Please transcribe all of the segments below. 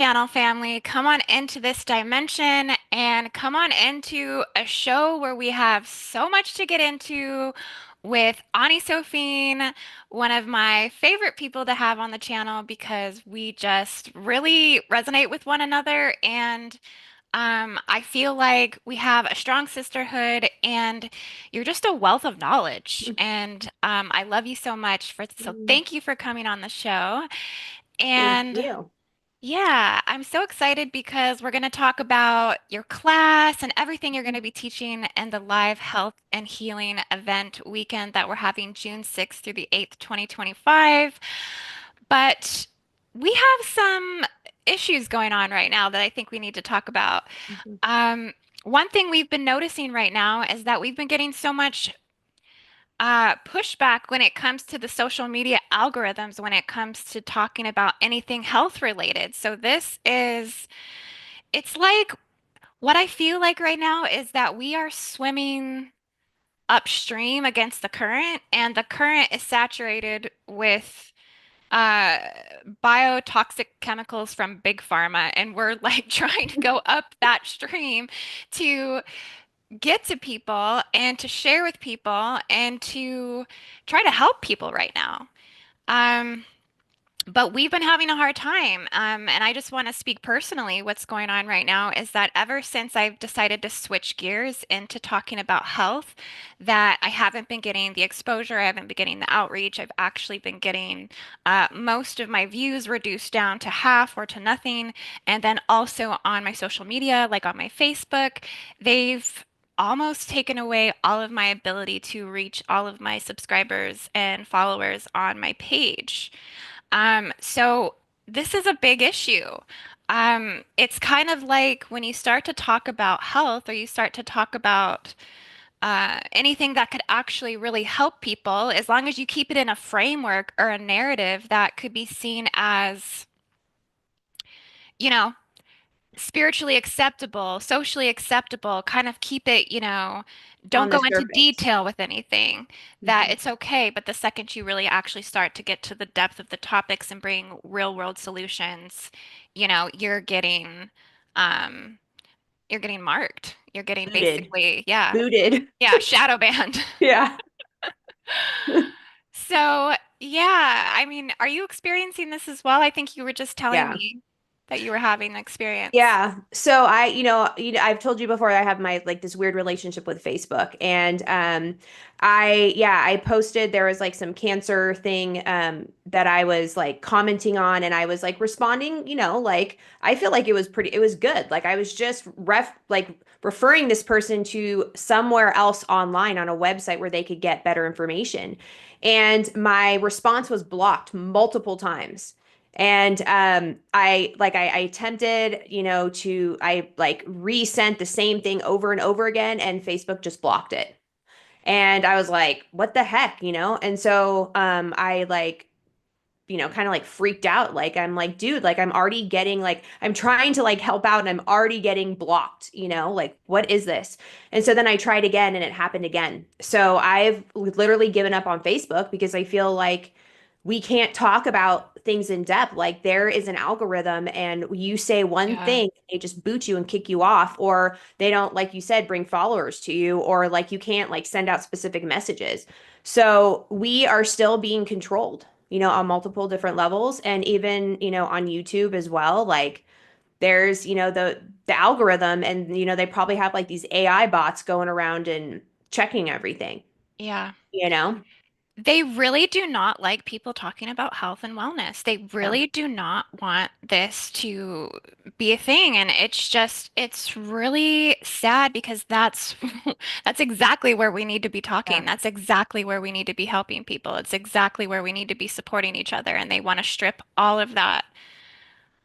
channel family, come on into this dimension and come on into a show where we have so much to get into with Ani Sophene, one of my favorite people to have on the channel because we just really resonate with one another and I feel like we have a strong sisterhood and you're just a wealth of knowledge. And I love you so much so Mm, thank you for coming on the show. thank And you. yeah, I'm so excited because we're going to talk about your class and everything you're going to be teaching in the live health and healing event weekend that we're having June 6th through the 8th, 2025. But we have some issues going on right now that I think we need to talk about. Mhm. Um, One thing we've been noticing right now is that we've been getting so much pushback when it comes to the social media algorithms, when it comes to talking about anything health related. It's like what I feel like right now is that we are swimming upstream against the current, and the current is saturated with uh, biotoxic chemicals from big pharma, and we're like trying to go up that stream to get to people and to share with people and to try to help people right now. Um, but we've been having a hard time. And I just want to speak personally. What's going on right now is that ever since I've decided to switch gears into talking about health, that I haven't been getting the exposure, I haven't been getting the outreach. I've actually been getting most of my views reduced down to half or to nothing. And then also on my social media, like on my Facebook, they've almost taken away all of my ability to reach all of my subscribers and followers on my page. So this is a big issue. It's kind of like when you start to talk about health or you start to talk about anything that could actually really help people, as long as you keep it in a framework or a narrative that could be seen as, you know, spiritually acceptable, socially acceptable, kind of keep it, don't On the go into surface. detail with anything, that Mhm. it's okay. But the second you really actually start to get to the depth of the topics and bring real world solutions, um, you're getting marked. You're getting Booted. basically, yeah, Booted. yeah, shadow banned. Yeah. So, yeah, I mean, are you experiencing this as well? I think you were just telling Yeah. me that you were having an experience. Yeah. So I've told you before I have my like this weird relationship with Facebook and I posted there was like some cancer thing that I was like commenting on and I was like responding, like I feel like it was good. Like I was just referring this person to somewhere else online on a website where they could get better information. And my response was blocked multiple times. And I attempted, to I like resent the same thing over and over again, and Facebook just blocked it. And I was like, what the heck, And so I like, kind of like freaked out. Like I'm like, dude, like I'm already getting like I'm trying to like help out and I'm already getting blocked, Like what is this? And so then I tried again and it happened again. So I've literally given up on Facebook because I feel like we can't talk about things in depth. Like there is an algorithm and you say one Yeah. thing, they just boot you and kick you off, or they don't, like you said, bring followers to you, or like you can't like send out specific messages. So we are still being controlled, on multiple different levels and even, on YouTube as well. Like there's, the algorithm and they probably have like these AI bots going around and checking everything, Yeah. you know? They really do not like people talking about health and wellness. They Yeah. really do not want this to be a thing. And it's really sad because that's exactly where we need to be talking. Yeah. That's exactly where we need to be helping people. It's exactly where we need to be supporting each other. And they want to strip all of that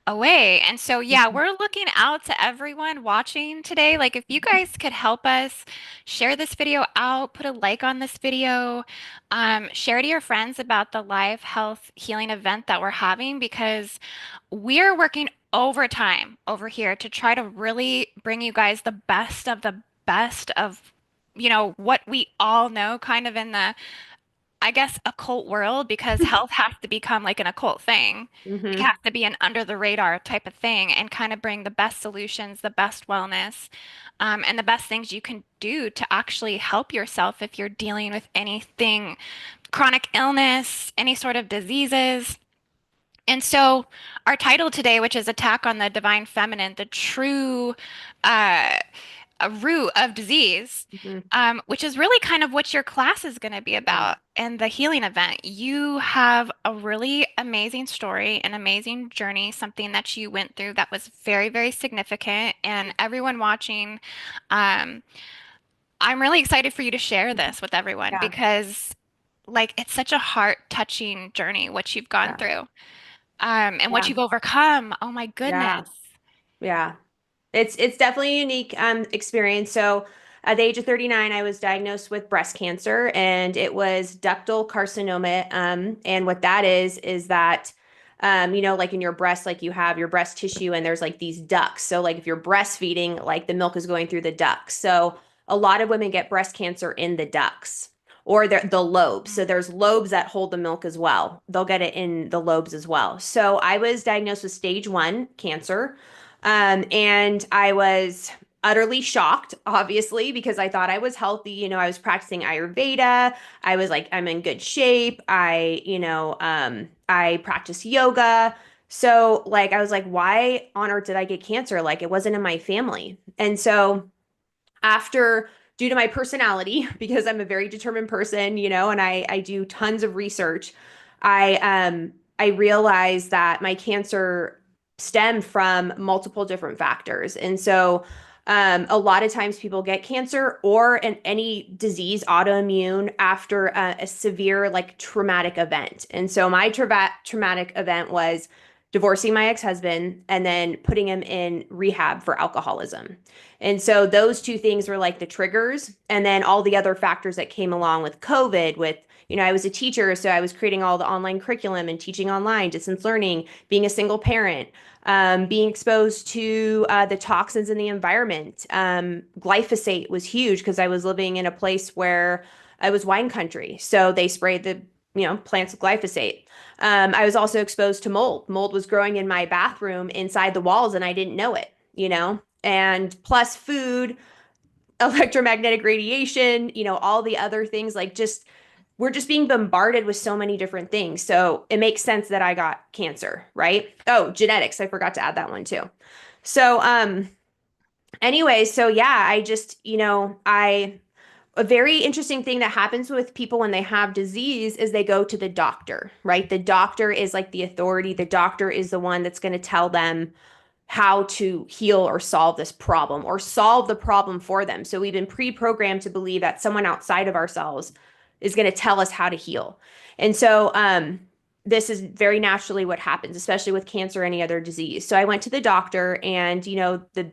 away. And so, yeah, Mhm. we're looking out to everyone watching today. Like, if you guys could help us share this video out, put a like on this video, share to your friends about the live health healing event that we're having because we're working overtime over here to try to really bring you guys the best of, what we all know kind of in the I guess, occult world because health has to become like an occult thing. It Hmm. has to be an under the radar type of thing and kind of bring the best solutions, the best wellness, and the best things you can do to actually help yourself if you're dealing with anything, chronic illness, any sort of diseases. And so, our title today, which is Attack on the Divine Feminine, the true uh, a root of disease, Hmm. which is really kind of what your class is going to be Yeah. about and the healing event. You have a really amazing story, an amazing journey, something that you went through that was very, very significant. And everyone watching, um, I'm really excited for you to share this with everyone Yeah. because, like, it's such a heart-touching journey, what you've gone Yeah. through, and what Yeah. you've overcome. Oh my goodness. Yeah. Yeah. It's definitely a unique experience. So at the age of 39, I was diagnosed with breast cancer, and it was ductal carcinoma. And what that is that like in your breast, like you have your breast tissue and there's like these ducts. So like if you're breastfeeding, like the milk is going through the ducts. So a lot of women get breast cancer in the ducts or the lobes. So there's lobes that hold the milk as well. They'll get it in the lobes as well. So I was diagnosed with stage 1 cancer. And I was utterly shocked, obviously, because I thought I was healthy. I was practicing Ayurveda. I was like, I'm in good shape. I practice yoga. So, like, I was like, why on earth did I get cancer? Like, it wasn't in my family. And so, after, due to my personality, because I'm a very determined person, and I do tons of research, I realized that my cancer stemmed from multiple different factors. And so a lot of times people get cancer or any disease, autoimmune, after a severe, like traumatic event. And so my traumatic event was divorcing my ex-husband and then putting him in rehab for alcoholism. And so those two things were like the triggers. And then all the other factors that came along with COVID, I was a teacher, so I was creating all the online curriculum and teaching online, distance learning, being a single parent, being exposed to the toxins in the environment. Glyphosate was huge because I was living in a place where I was wine country. So they sprayed the plants with glyphosate. I was also exposed to mold. Mold was growing in my bathroom inside the walls, and I didn't know it. And plus food, electromagnetic radiation, all the other things, like just we're just being bombarded with so many different things. So it makes sense that I got cancer, right? Oh, genetics. I forgot to add that one too. So, anyway, so yeah, I just, a very interesting thing that happens with people when they have disease is they go to the doctor, right? The doctor is like the authority. The doctor is the one that's going to tell them how to heal or solve this problem or solve the problem for them. So we've been pre-programmed to believe that someone outside of ourselves is going to tell us how to heal. And so this is very naturally what happens, especially with cancer or any other disease. So I went to the doctor, and the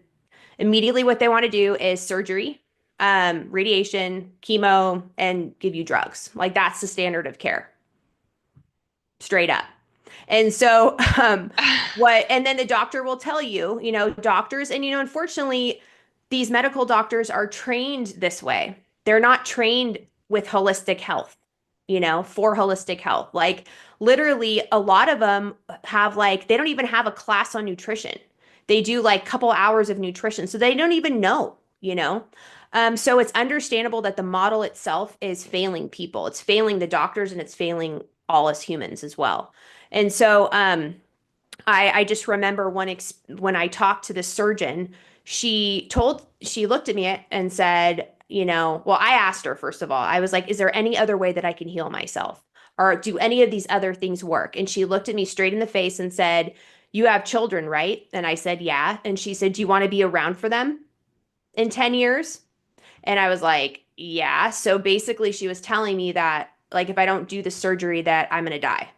immediately what they want to do is surgery, radiation, chemo, and give you drugs. Like that's the standard of care, straight up. And so, and then the doctor will tell you, doctors, and, unfortunately, these medical doctors are trained this way. They're not trained with holistic health, for holistic health. Like, literally, a lot of them have, like, they don't even have a class on nutrition. They do like a couple hours of nutrition. So they don't even know. So it's understandable that the model itself is failing people. It's failing the doctors and it's failing all us humans as well. And so I just remember when I talked to the surgeon, she looked at me and said, well, I asked her, first of all, I was like, is there any other way that I can heal myself? Or do any of these other things work? And she looked at me straight in the face and said, you have children, right? And I said, yeah. And she said, do you want to be around for them in 10 years? And I was like, yeah. So basically she was telling me that, like, if I don't do the surgery, that I'm going to die,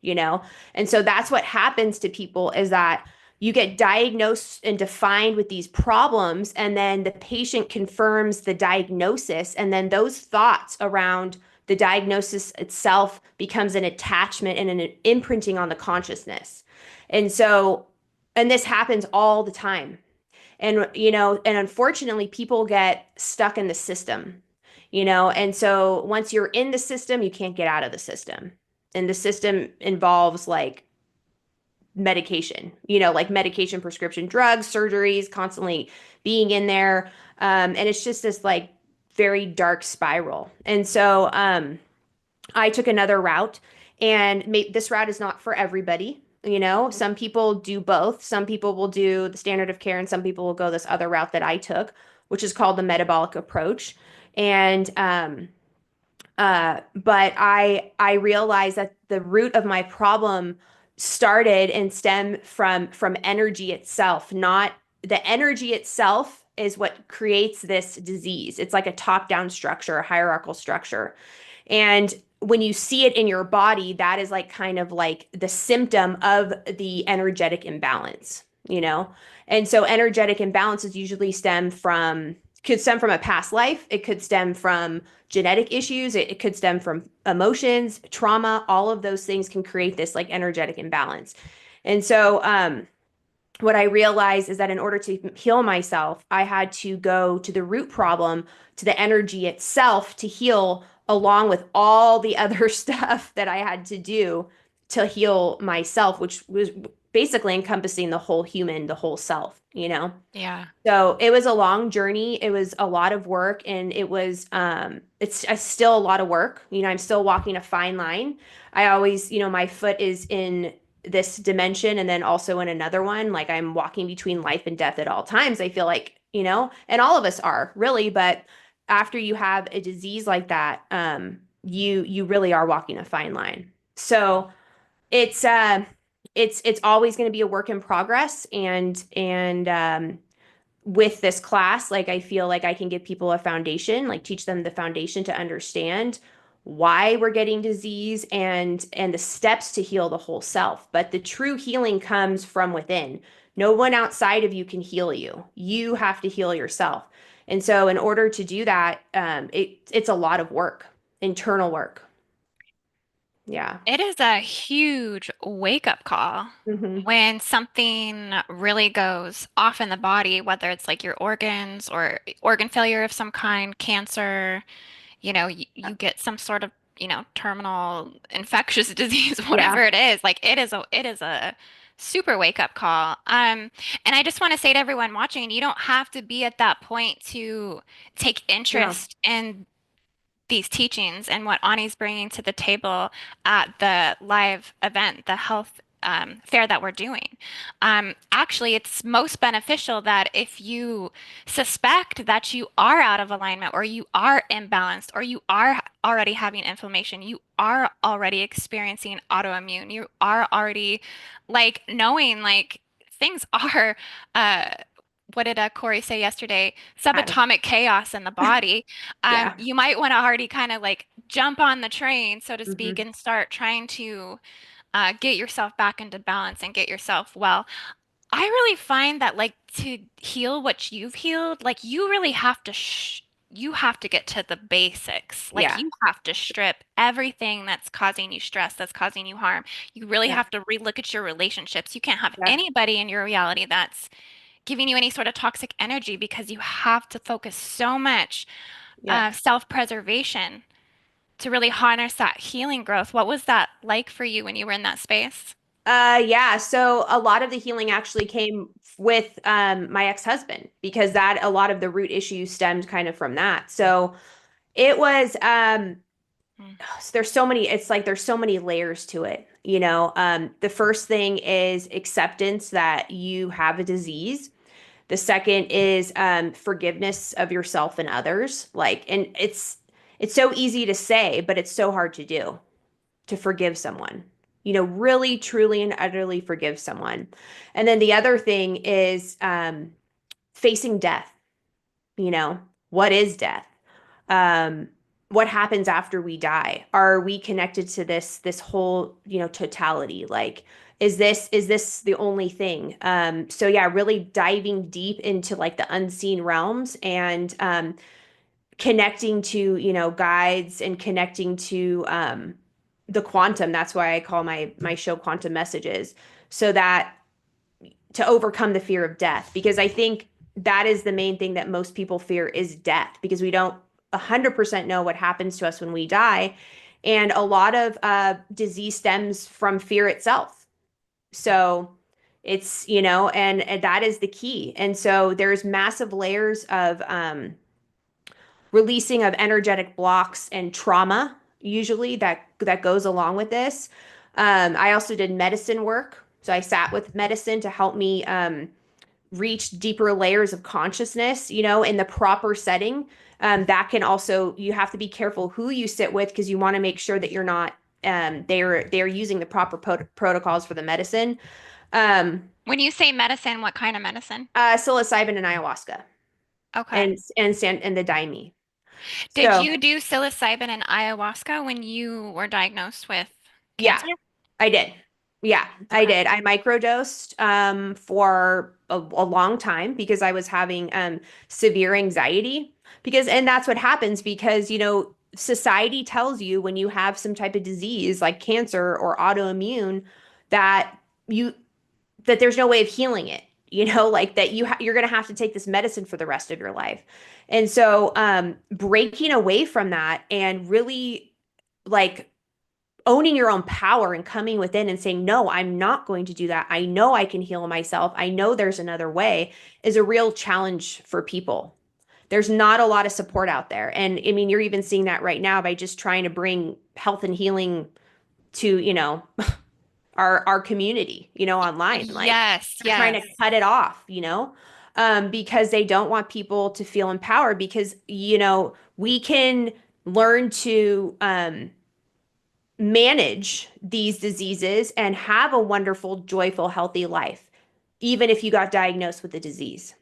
you know? And so that's what happens to people, is that you get diagnosed and defined with these problems, and then the patient confirms the diagnosis, and then those thoughts around the diagnosis itself becomes an attachment and an imprinting on the consciousness. And so, and this happens all the time. And unfortunately, people get stuck in the system. And so once you're in the system, you can't get out of the system. And the system involves like medication, like medication, prescription drugs, surgeries, constantly being in there. And it's just this like very dark spiral. And so I took another route, and this route is not for everybody. Some people do both. Some people will do the standard of care, and some people will go this other route that I took, which is called the metabolic approach. And but I realized that the root of my problem started and stemmed from energy itself. Not the energy itself is what creates this disease. It's like a top-down structure, a hierarchical structure. And when you see it in your body, that is like kind of like the symptom of the energetic imbalance, you know? And so energetic imbalances usually could stem from a past life. It could stem from genetic issues. It could stem from emotions, trauma. All of those things can create this like energetic imbalance. And so, what I realized is that in order to heal myself, I had to go to the root problem, to the energy itself to heal, along with all the other stuff that I had to do to heal myself, which was basically encompassing the whole human, the whole self. Yeah. So it was a long journey. It was a lot of work, and it's still a lot of work. I'm still walking a fine line. I always, my foot is in this dimension and then also in another one. Like I'm walking between life and death at all times. I feel like, and all of us are really, but after you have a disease like that, you really are walking a fine line. So it's it's always going to be a work in progress, and with this class, like I feel like I can give people a foundation, like teach them the foundation to understand why we're getting disease and the steps to heal the whole self. But the true healing comes from within. No one outside of you can heal you. You have to heal yourself. And so in order to do that, it's a lot of work, internal work. Yeah. It is a huge wake-up call Hmm. when something really goes off in the body, whether it's like your organs or organ failure of some kind, cancer, you get some sort of, terminal infectious disease, Yeah. whatever it is. Like it is a super wake-up call. And I just want to say to everyone watching, you don't have to be at that point to take No. interest in these teachings and what Ani's bringing to the table at the live event, the health fair that we're doing. Actually, it's most beneficial that if you suspect that you are out of alignment or you are imbalanced or you are already having inflammation, you are already experiencing autoimmune, you are already like knowing like things are what did Corey say yesterday? I don't. Subatomic chaos in the body. Yeah. You might want to already kind of like jump on the train, so to speak, Hmm. and start trying to get yourself back into balance and get yourself well. I really find that like to heal what you've healed, like you really have to you have to get to the basics. Like Yeah. you have to strip everything that's causing you stress, that's causing you harm. You really Yeah. have to relook at your relationships. You can't have Yeah. anybody in your reality that's giving you any sort of toxic energy because you have to focus so much Yep. self-preservation to really harness that healing growth. What was that like for you when you were in that space? Yeah, so a lot of the healing actually came with my ex-husband, because that a lot of the root issues stemmed kind of from that. So it was Mm. there's so many, it's like there's so many layers to it. The first thing is acceptance that you have a disease. The second is forgiveness of yourself and others. Like, and it's so easy to say, but it's so hard to do, to forgive someone. Really, truly, and utterly forgive someone. And then the other thing is facing death. You know, what is death? Um, what happens after we die? Are we connected to this whole, totality? Like, is this the only thing? So yeah, really diving deep into like the unseen realms, and connecting to, guides, and connecting to the quantum. That's why I call my show Quantum Messages, so that to overcome the fear of death, because I think that is the main thing that most people fear is death, because we don't 100% know what happens to us when we die. And a lot of disease stems from fear itself. So it's, and that is the key. And so there's massive layers of releasing of energetic blocks and trauma, usually that goes along with this. I also did medicine work. So I sat with medicine to help me reach deeper layers of consciousness, in the proper setting. That can also, you have to be careful who you sit with because you want to make sure that you're not, they're using the proper protocols for the medicine. Um, When you say medicine, what kind of medicine? Psilocybin and ayahuasca Okay. and the daimi. Did So you do psilocybin and ayahuasca when you were diagnosed with yeah, cancer? I did. Yeah, I Okay. did. I microdosed for a long time because I was having severe anxiety and that's what happens because society tells you when you have some type of disease like cancer or autoimmune that you that there's no way of healing it. Like that you're going to have to take this medicine for the rest of your life. And so breaking away from that and really like owning your own power and coming within and saying, no, I'm not going to do that. I know I can heal myself. I know there's another way is a real challenge for people. There's not a lot of support out there. And I mean, you're even seeing that right now by just trying to bring health and healing to, our community, online. Like Yes, they're trying to yes. cut it off, because they don't want people to feel empowered because, we can learn to manage these diseases and have a wonderful, joyful, healthy life, even if you got diagnosed with a disease,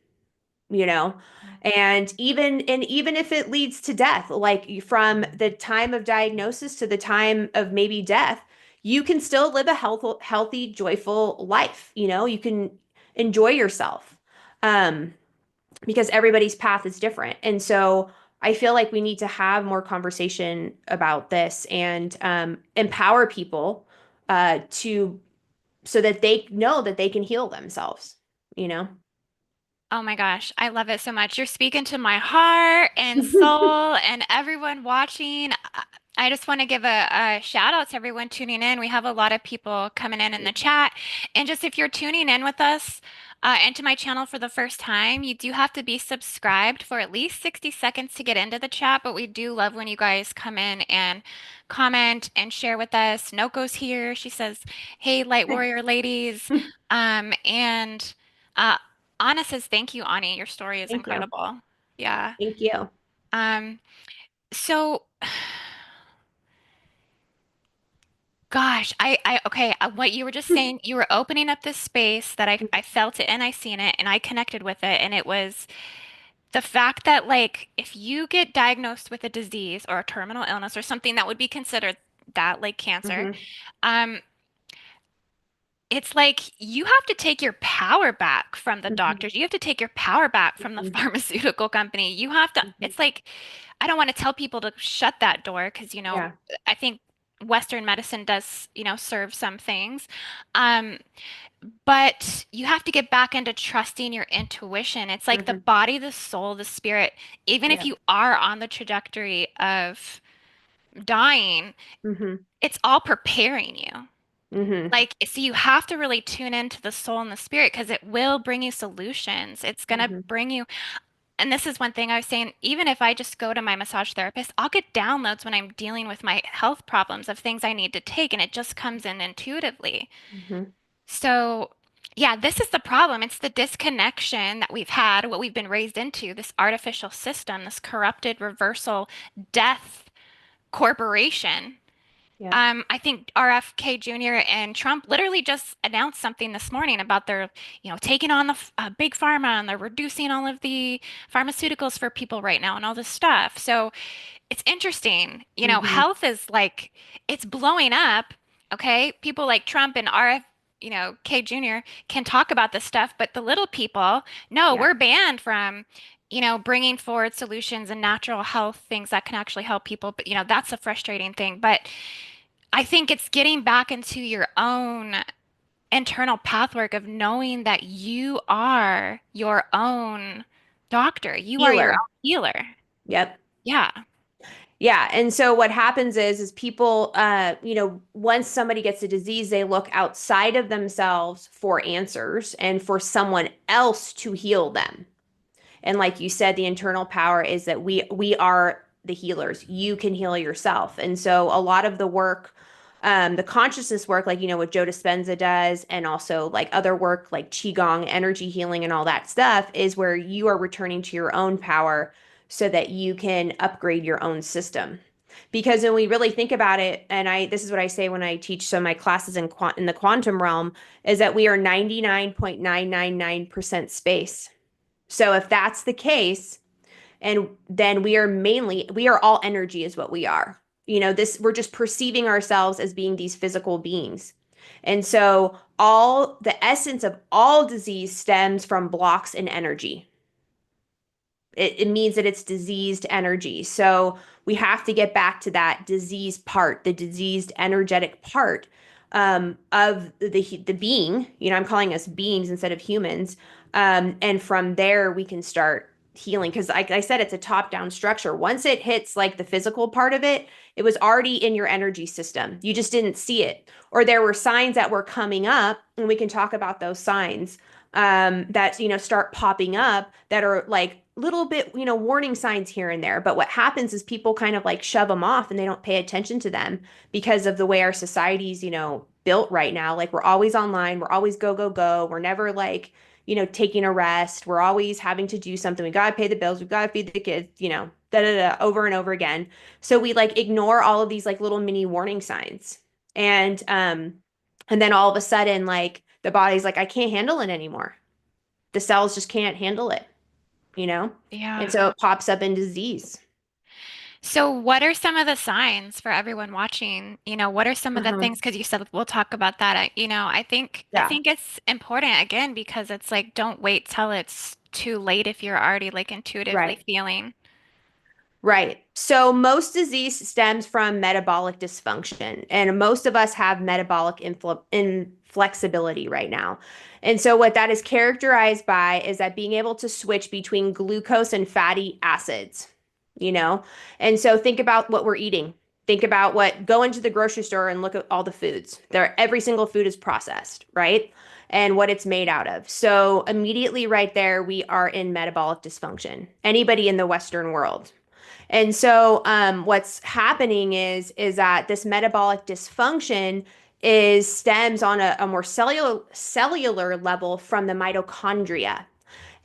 you know? And even if it leads to death, like from the time of diagnosis to the time of maybe death, you can still live a healthy, joyful life. You can enjoy yourself. Um, because everybody's path is different. And so I feel like we need to have more conversation about this and empower people to so that they know that they can heal themselves, you know? Oh my gosh, I love it so much. You're speaking to my heart and soul and everyone watching. I just want to give a shout out to everyone tuning in. We have a lot of people coming in the chat. And just if you're tuning in with us into my channel for the first time, you do have to be subscribed for at least 60 seconds to get into the chat. But we do love when you guys come in and comment and share with us. Noko's here. She says, "Hey, Light Warrior ladies." And Anna says, "Thank you, Ani. Your story is Thank you. incredible." Yeah. Thank you. Um, so gosh, okay, what you were just saying, you were opening up this space that I felt it and I seen it and I connected with it. And it was the fact that like if you get diagnosed with a disease or a terminal illness or something that would be considered that like cancer, Hmm. um, it's like you have to take your power back from the Hmm. doctors. You have to take your power back from the Hmm. pharmaceutical company. You have to, Hmm. it's like, I don't want to tell people to shut that door because, Yeah. I think Western medicine does, serve some things. Um, but you have to get back into trusting your intuition. It's like the Hmm. body, the soul, the spirit, even if Yeah. you are on the trajectory of dying, Hmm. it's all preparing you. Hmm. Like, so you have to really tune into the soul and the spirit because it will bring you solutions. It's going to Hmm. bring you, and this is one thing I was saying, even if I just go to my massage therapist, I'll get downloads when I'm dealing with my health problems of things I need to take, and it just comes in intuitively. Hmm. So, yeah, this is the problem. It's the disconnection that we've had, what we've been raised into, this artificial system, this corrupted reversal death corporation. Yeah. I think RFK Jr. and Trump literally just announced something this morning about their, taking on the big pharma and they're reducing all of the pharmaceuticals for people right now and all this stuff. So it's interesting. Hmm. Health is like it's blowing up. Okay, people like Trump and RF, K Jr. can talk about this stuff, but the little people, no, Yeah. we're banned from. Bringing forward solutions and natural health things that can actually help people. But, that's a frustrating thing. But I think it's getting back into your own internal pathwork of knowing that you are your own doctor. You are your Healer. own healer. Yep. Yeah. Yeah, and so what happens is people, once somebody gets a disease, they look outside of themselves for answers and for someone else to heal them. And like you said, the internal power is that we are the healers. You can heal yourself. And so a lot of the work, the consciousness work, like what Joe Dispenza does, and also like other work like Qigong, energy healing, and all that stuff, is where you are returning to your own power so that you can upgrade your own system. Because when we really think about it, and this is what I say when I teach some of my classes in the quantum realm, is that we are 99.999% space. So if that's the case, and then we are all energy is what we are. This we're just perceiving ourselves as being these physical beings. And so all the essence of all disease stems from blocks in energy. It means that it's diseased energy. So we have to get back to that disease part, the diseased energetic part of the being. I'm calling us beings instead of humans. And from there, we can start healing. Because, like I said, it's a top-down structure. Once it hits like the physical part of it, it was already in your energy system. You just didn't see it, or there were signs that were coming up, and we can talk about those signs that start popping up that are like little bit warning signs here and there. But what happens is people kind of like shove them off and they don't pay attention to them because of the way our society's built right now. Like we're always online, we're always go go go, we're never like taking a rest, we're always having to do something. We gotta pay the bills, we gotta feed the kids, da da da, over and over again. So we like ignore all of these like little mini warning signs. And then all of a sudden, like the body's like, I can't handle it anymore. The cells just can't handle it, you know? And Yeah. so it pops up in disease. So what are some of the signs for everyone watching? What are some of the Uh-huh. things? Because you said we'll talk about that. I Yeah. think it's important again because it's like don't wait till it's too late if you're already like intuitively Right. feeling. Right. So most disease stems from metabolic dysfunction, and most of us have metabolic inflexibility right now. And so what that is characterized by is that being able to switch between glucose and fatty acids, you know? And so think about what we're eating. Think about go into the grocery store and look at all the foods. Every single food is processed, right? And what it's made out of. So immediately right there, we are in metabolic dysfunction. Anybody in the Western world. And so what's happening is that this metabolic dysfunction is stems on a more cellular level from the mitochondria.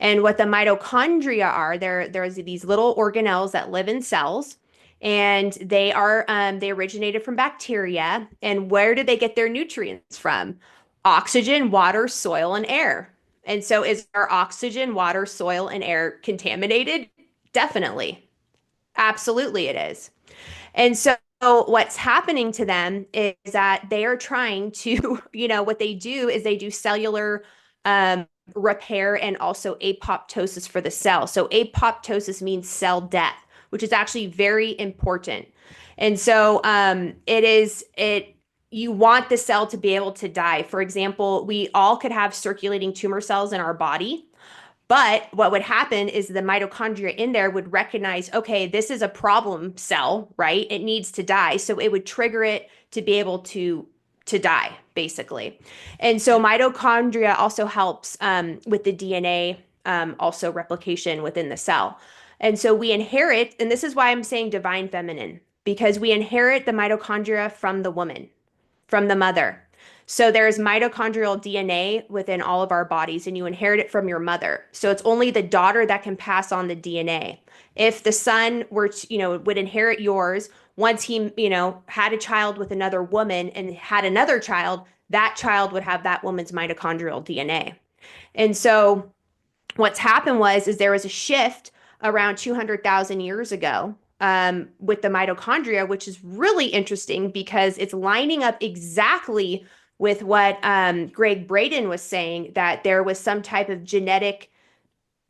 And what the mitochondria are, there's these little organelles that live in cells, and they originated from bacteria. And where do they get their nutrients from? Oxygen, water, soil, and air. And so is our oxygen, water, soil, and air contaminated? Definitely. Absolutely, it is. And so what's happening to them is that they are trying to, what they do is they do cellular repair and also apoptosis for the cell. So apoptosis means cell death, which is actually very important. And so you want the cell to be able to die. For example, we all could have circulating tumor cells in our body. But what would happen is the mitochondria in there would recognize, okay, this is a problem cell, right? It needs to die. So it would trigger it to be able to die, basically. And so mitochondria also helps with the DNA also replication within the cell. And so we inherit, and this is why I'm saying divine feminine, because we inherit the mitochondria from the woman, from the mother. So there's mitochondrial DNA within all of our bodies, and you inherit it from your mother. So it's only the daughter that can pass on the DNA. If the son were to, would inherit yours, once he, had a child with another woman and had another child, that child would have that woman's mitochondrial DNA. And so what's happened is there was a shift around 200,000 years ago with the mitochondria, which is really interesting because it's lining up exactly with what Greg Braden was saying, that there was some type of genetic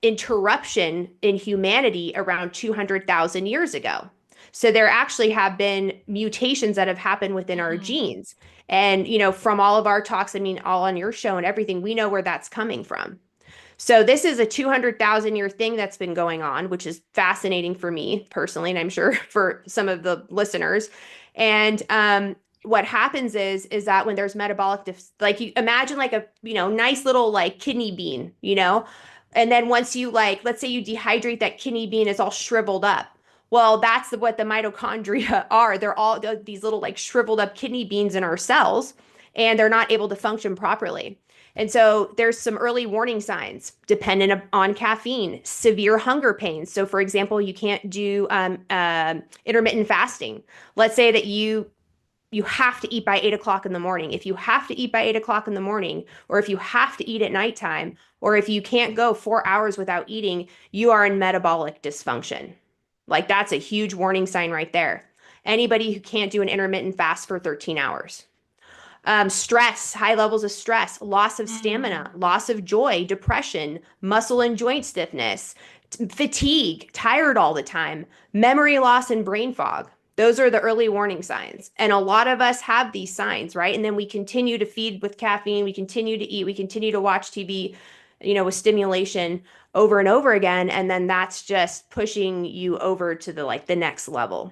interruption in humanity around 200,000 years ago. So there actually have been mutations that have happened within our Mhm. genes. And, from all of our talks, I mean, all on your show and everything, we know where that's coming from. So this is a 200,000 year thing that's been going on, which is fascinating for me personally, and I'm sure for some of the listeners. And what happens is that when there's like you imagine like a nice little like kidney bean, and then once you like let's say you dehydrate that kidney bean, it's all shriveled up. Well, that's what the mitochondria are. They're all these little like shriveled up kidney beans in our cells, and they're not able to function properly. And so there's some early warning signs dependent on caffeine, severe hunger pains. So, for example, you can't do intermittent fasting. Let's say that you have to eat by 8 o'clock in the morning. If you have to eat by 8 o'clock in the morning, or if you have to eat at nighttime, or if you can't go 4 hours without eating, you are in metabolic dysfunction. Like that's a huge warning sign right there. Anybody who can't do an intermittent fast for 13 hours. Stress, high levels of stress, loss of stamina, Mm. loss of joy, depression, muscle and joint stiffness, fatigue, tired all the time, memory loss, and brain fog. Those are the early warning signs. And a lot of us have these signs, right? And then we continue to feed with caffeine, we continue to eat, we continue to watch TV, with stimulation over and over again. And then that's just pushing you over to the next level.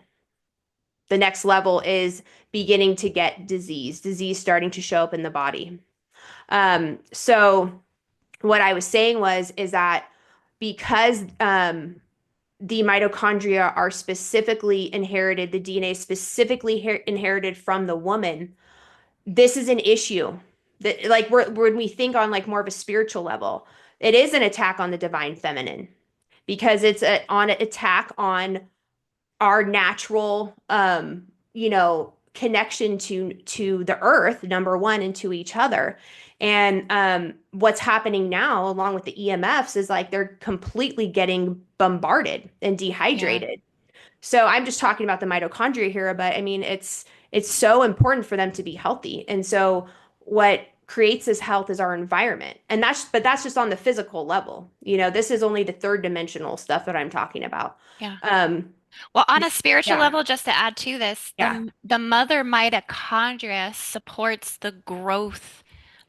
The next level is beginning to get disease starting to show up in the body. So what I was saying is that because the mitochondria are specifically inherited, the DNA is specifically inherited from the woman, this is an issue that like when we think on like more of a spiritual level, it is an attack on the divine feminine because it's on an attack on our natural connection to the earth, number one, and to each other. And what's happening now along with the EMFs is like they're completely getting bombarded and Yeah. dehydrated. So I'm just talking about the mitochondria here, but I mean it's so important for them to be healthy. And so what creates this health is our environment. And that's just on the physical level. This is only the third dimensional stuff that I'm talking about. Yeah. Um, Well, on a spiritual yeah, level, just to add to this, yeah, the mother mitochondria supports the growth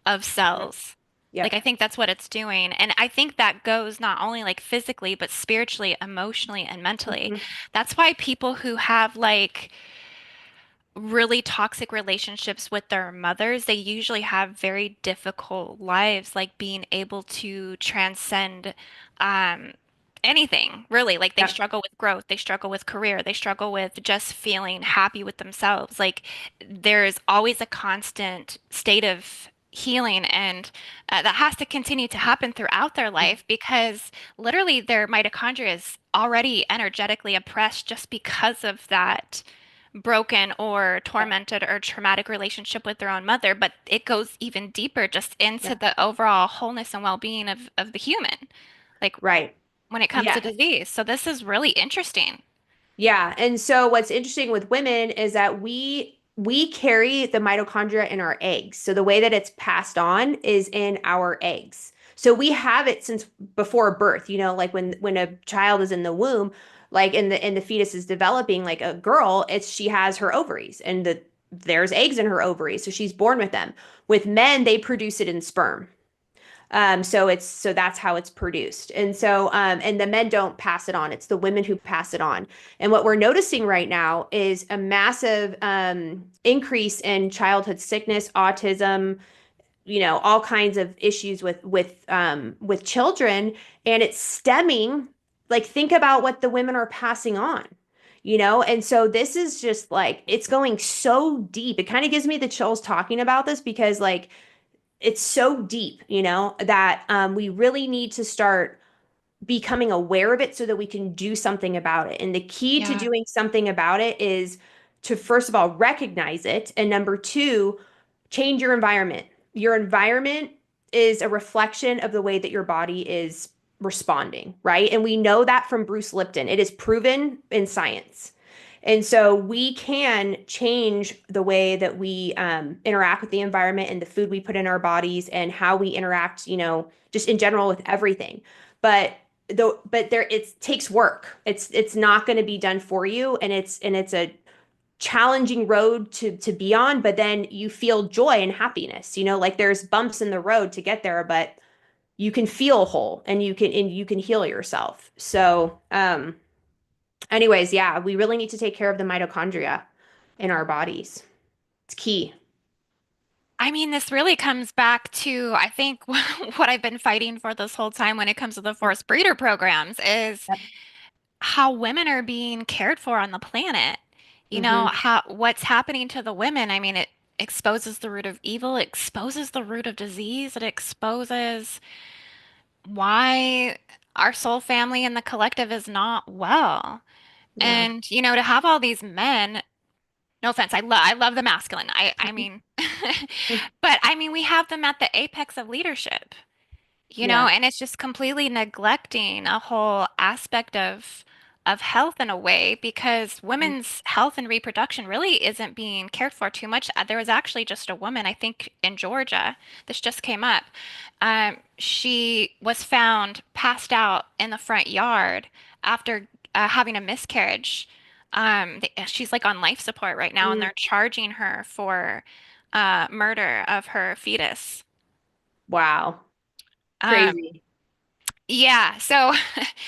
of yep, cells. Like yep, I think that's what it's doing. And I think that goes not only like physically, but spiritually, emotionally, and mentally. mhm, That's why people who have like really toxic relationships with their mothers, they usually have very difficult lives, like being able to transcend um, anything, really. Like they yep, struggle with growth, they struggle with career, they struggle with just feeling happy with themselves. Like there's always a constant state of healing, and that has to continue to happen throughout their life because literally their mitochondria is already energetically oppressed just because of that broken or yep, tormented or traumatic relationship with their own mother, but it goes even deeper just into yep, the overall wholeness and well-being of the human, like right. when it comes to Yeah. disease. So this is really interesting. Yeah. And so what's interesting with women is that we carry the mitochondria in our eggs. So the way that it's passed on is in our eggs. So we have it since before birth, like when a child is in the womb, like in the fetus is developing, like a girl, she has her ovaries and there's eggs in her ovaries. So she's born with them. With men, they produce it in sperm. So that's how it's produced. And the men don't pass it on. It's the women who pass it on. And what we're noticing right now is a massive increase in childhood sickness, autism, all kinds of issues with children. And it's stemming, like, think about what the women are passing on. And so this is just like it's going so deep. It kind of gives me the chills talking about this because like it's so deep, that we really need to start becoming aware of it so that we can do something about it. And the key to Yeah. doing something about it is to, first of all, recognize it. And number two, change your environment. Your environment is a reflection of the way that your body is responding, right? And we know that from Bruce Lipton. It is proven in science. And so we can change the way that we interact with the environment and the food we put in our bodies and how we interact, just in general with everything. But there it takes work. It's not going to be done for you, and it's a challenging road to be on, but then you feel joy and happiness. Like there's bumps in the road to get there, but you can feel whole and you can heal yourself. So, anyways, yeah, we really need to take care of the mitochondria in our bodies. It's key. I mean, this really comes back to, I think, what I've been fighting for this whole time when it comes to the forced breeder programs is Yep. how women are being cared for on the planet. You know, Hmm. how what's happening to the women. I mean, it exposes the root of evil, it exposes the root of disease, it exposes why our soul family and the collective is not well. Yeah. And, you know, to have all these men, no offense, I love the masculine. I mean, but I mean, we have them at the apex of leadership. You know, Yeah. and it's just completely neglecting a whole aspect of health in a way because women's health and reproduction really isn't being cared for too much. There was actually just a woman, I think in Georgia, this just came up. She was found passed out in the front yard after having a miscarriage. She's like on life support right now, and Mm. they're charging her for murder of her fetus. Wow. Um, Crazy. Yeah, so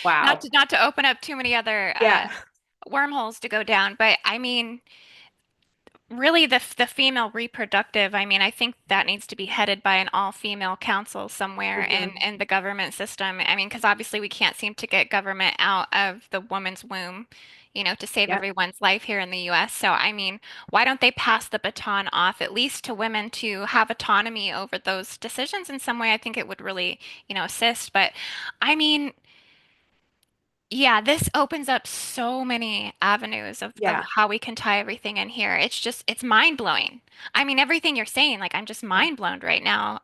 Wow. not to open up too many other Yeah. wormholes to go down, but I mean, really the female reproductive, I mean, I think that needs to be headed by an all-female council somewhere Hmm. in the government system. I mean, because obviously we can't seem to get government out of the woman's womb, you know, to save Yep. everyone's life here in the US. So, I mean, why don't they pass the baton off at least to women to have autonomy over those decisions in some way? I think it would really, you know, assist. But I mean, yeah, this opens up so many avenues of Yeah. how we can tie everything in here. It's just, it's mind blowing. I mean, everything you're saying, like, I'm just Yeah. mind blown right now.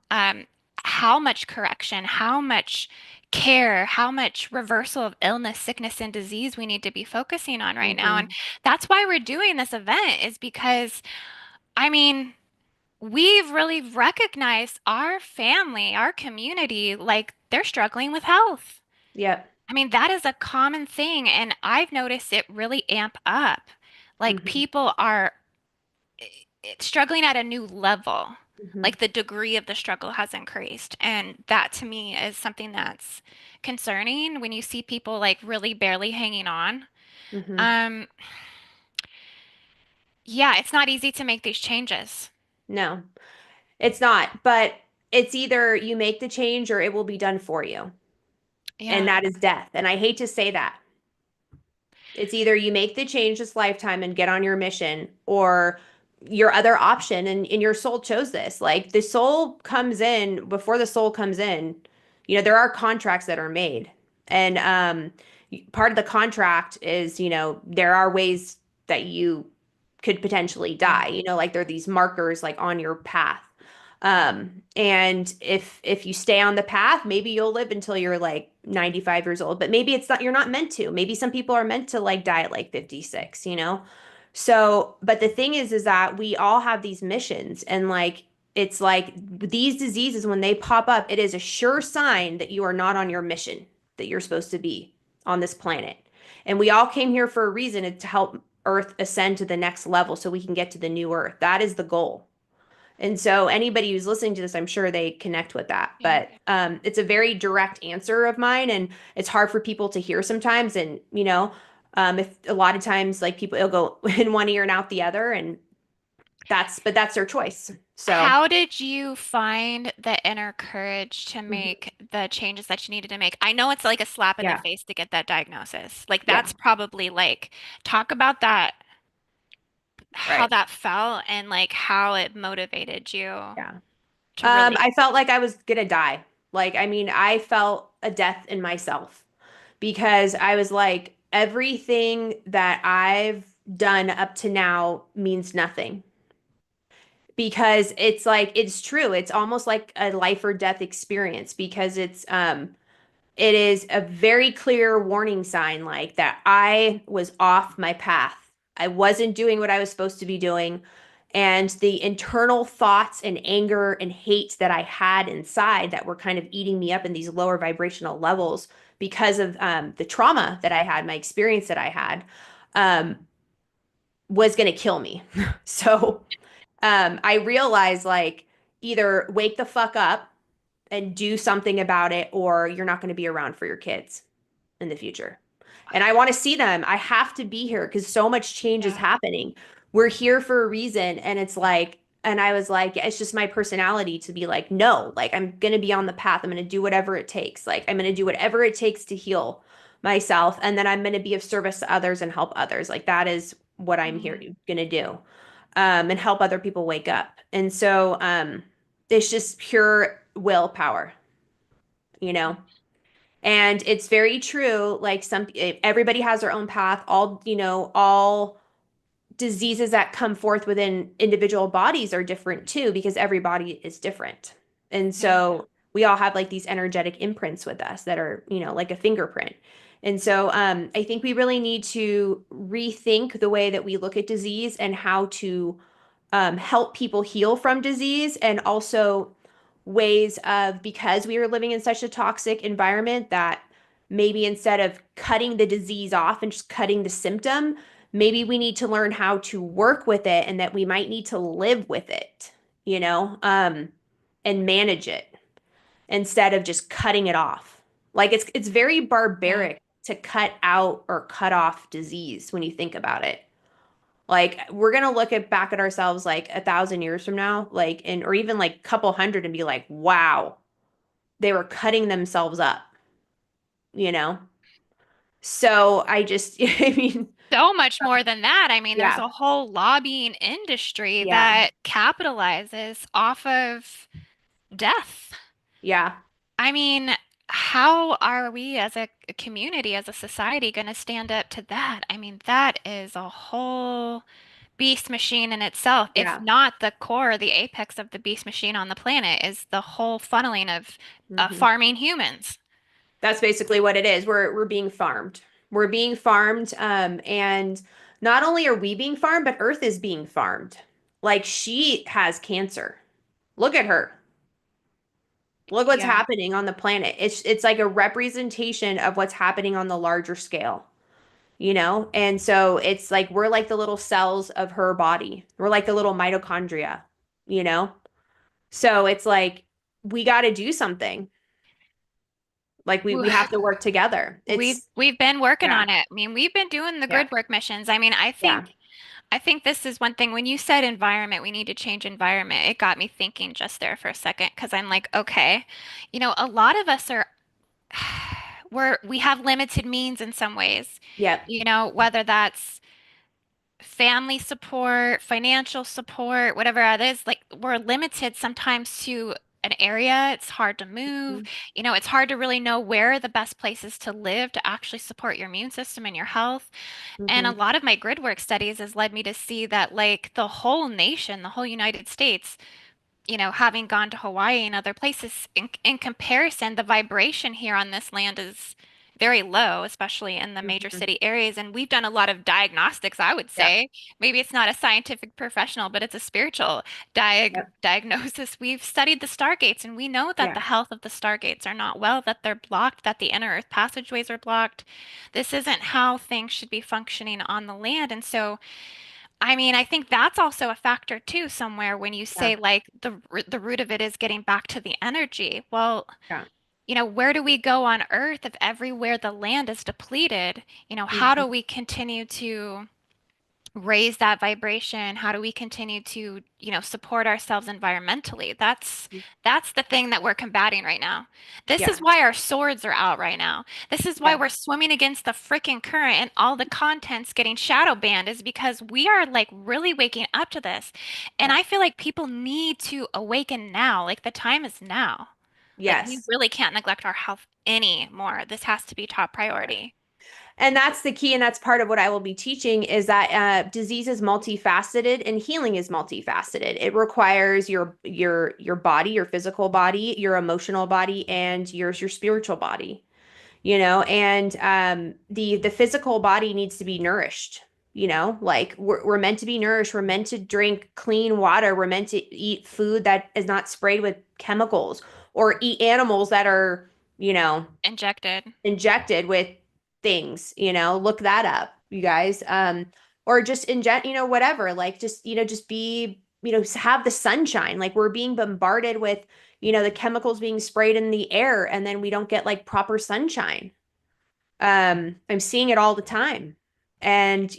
How much correction, how much care, how much reversal of illness, sickness, and disease we need to be focusing on right now. And Hmm. that's why we're doing this event, is because, I mean, we've really recognized our family, our community, like, they're struggling with health. Yep. I mean, that is a common thing, and I've noticed it really amp up. Like Hmm. people are struggling at a new level. Hmm. Like the degree of the struggle has increased. And that to me is something that's concerning when you see people like really barely hanging on. Hmm. Um, yeah, it's not easy to make these changes. No, it's not. But it's either you make the change or it will be done for you. And Yeah. that is death. And I hate to say that. It's either you make the change this lifetime and get on your mission, or your other option, and your soul chose this. Like the soul comes in before the soul comes in, there are contracts that are made. And part of the contract is, there are ways that you could potentially Yeah. die, like there are these markers like on your path. And if you stay on the path, maybe you'll live until you're like 95 years old, but maybe it's not, you're not meant to. Maybe some people are meant to like die at like 56, you know? So, but the thing is that we all have these missions, and like it's like these diseases, when they pop up, it is a sure sign that you are not on your mission that you're supposed to be on this planet. And we all came here for a reason, to help Earth ascend to the next level so we can get to the new Earth. That is the goal. And so anybody who's listening to this, I'm sure they connect with that. Yeah. But it's a very direct answer of mine, and it's hard for people to hear sometimes. And if a lot of times like people, it'll go in one ear and out the other, and that's their choice. So How did you find the inner courage to mhm. make the changes that you needed to make? I know it's like a slap in the Yeah, face to get that diagnosis. Like yeah, that's probably like talk about that, how right, that felt and like how it motivated you yeah. to really. I felt like I was gonna die. Like, I mean, I felt a death in myself, because I was like, everything that I've done up to now means nothing. Because it's like, it's true. It's almost like a life or death experience, because it is a very clear warning sign, like that I was off my path. I wasn't doing what I was supposed to be doing. And the internal thoughts and anger and hate that I had inside, that were kind of eating me up in these lower vibrational levels, because of the trauma that I had, my experience that I had, um, was going to kill me. So I realized, like, either wake the fuck up and do something about it, or you're not going to be around for your kids in the future. And I want to see them. I have to be here because so much change is Yeah. happening. We're here for a reason. And it's like, and I was like, yeah, it's just my personality to be like, no, like I'm going to be on the path. I'm going to do whatever it takes. Like I'm going to do whatever it takes to heal myself. And then I'm going to be of service to others and help others. Like that is what I'm here Mm. going to do. And help other people wake up. And so, it's just pure willpower, you know? And it's very true. Like everybody has their own path. All diseases that come forth within individual bodies are different too, because every body is different. And Yeah. so we all have like these energetic imprints with us that are, like a fingerprint. And so I think we really need to rethink the way that we look at disease and how to help people heal from disease, and also ways of, because we are living in such a toxic environment, that maybe instead of cutting the disease off and just cutting the symptom, maybe we need to learn how to work with it, and that we might need to live with it, and manage it instead of just cutting it off. Like it's very Yeah. barbaric to cut out or cut off disease when you think about it. Like we're gonna look at back at ourselves like 1,000 years from now, like or even like a couple hundred, and be like, wow, they were cutting themselves up, you know? So I just, I mean, So much more than that. I mean, there's yeah, a whole lobbying industry yeah, that capitalizes off of death. yeah, I mean, how are we as a community, as a society, going to stand up to that? I mean, that is a whole beast machine in itself. If yeah. not the core, the apex of the beast machine on the planet is the whole funneling of Hmm. farming humans. That's basically what it is. We're being farmed. We're being farmed, and not only are we being farmed, but Earth is being farmed. Like she has cancer. Look at her. Look what's Yeah. happening on the planet. It's like a representation of what's happening on the larger scale, you know? And so it's like we're like the little cells of her body. We're like the little mitochondria, you know? So it's like we got to do something. Like we Woo. we have to work together. We've been working Yeah. on it. I mean, we've been doing the Yeah. grid work missions. I mean, Yeah. I think this is one thing when you said environment, we need to change environment. It got me thinking just there for a second because I'm like, okay, a lot of us are we have limited means in some ways. Yep. Whether that's family support, financial support, whatever it is, like we're limited sometimes to an area. It's hard to move. Mhm. It's hard to really know where are the best places to live to actually support your immune system and your health. And a Mhm. lot of my grid work studies has led me to see that like the whole nation, the whole United States, having gone to Hawaii and other places, in comparison, the vibration here on this land is very low, especially in the major Mhm. city areas. And we've done a lot of diagnostics, I would Yep. say. Maybe it's not a scientific professional, but it's a spiritual Yep. diagnosis. We've studied the stargates, and we know that Yeah. the health of the stargates are not well, that they're blocked, that the inner earth passageways are blocked. This isn't how things should be functioning on the land. And so, I mean, I think that's also a factor too, somewhere when you Yeah. say like the root of it is getting back to the energy. Well, Yeah. where do we go on Earth if everywhere the land is depleted? How Mhm. do we continue to raise that vibration? How do we continue to, support ourselves environmentally? That's the thing that we're combating right now. This is Yeah. why our swords are out right now. This is why Yeah. we're swimming against the freaking current and all the content's getting shadow banned is because we are like really waking up to this. And Yeah. I feel like people need to awaken now. Like the time is now. Like we Yes. really can't neglect our health anymore. This has to be top priority. And that's the key, and that's part of what I will be teaching is that disease is multifaceted and healing is multifaceted. It requires your body, your physical body, your emotional body, and your spiritual body. And the physical body needs to be nourished. Like we're meant to be nourished. We're meant to drink clean water. We're meant to eat food that is not sprayed with chemicals, or eat animals that are, you know, Injected. injected with things, look that up, you guys. Or just inject, whatever, like just, just be, have the sunshine. Like we're being bombarded with, the chemicals being sprayed in the air and then we don't get like proper sunshine. I'm seeing it all the time. And,